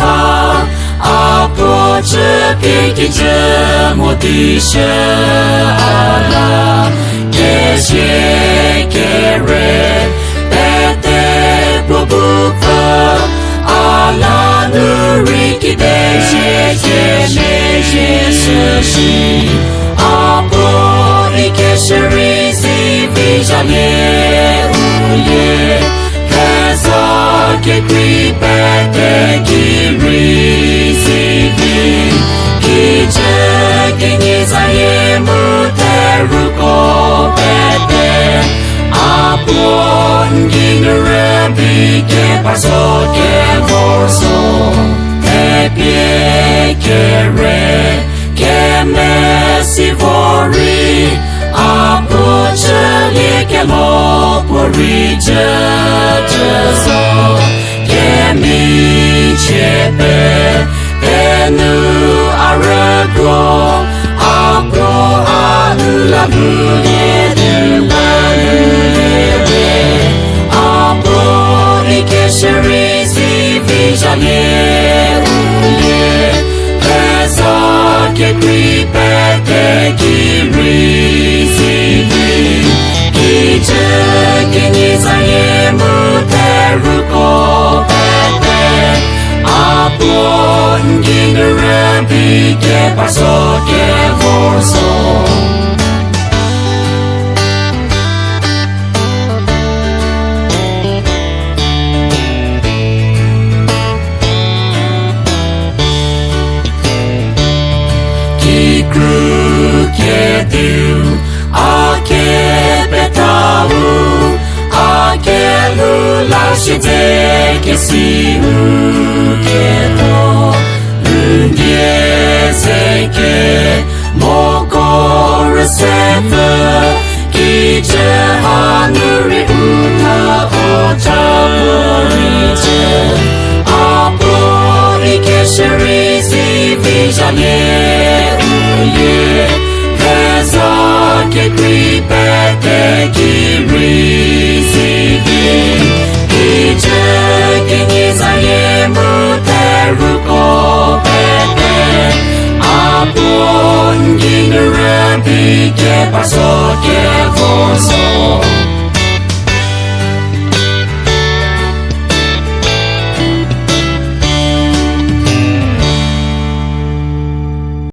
ha apo che je motisha ala ke she ke re te probuka ala nuri ki de je shi apo ke sheri si vijale uye kaza ke kripete ki risivi ki je ki nizaye muteruko pete apon ginrebi ke paso ke vorso te pie ke re ke mesivori apo chele ke lo pori so ke mi chepe enu arago apo alula buye apo ikesheri si vijale uye eza ke kripete ki risivi ki je ki nizaye muteruko pete apo ginrebi ke paso ke vorso ki kru ke du a ke petau a ke lula shite ke si ke to se ke moko resete ki je hanuri uta ocha poriche apo ikesheri si vijale uye keza ke kripete ki risivi ki je ki nizaye muteruko apon ginrebi ke paso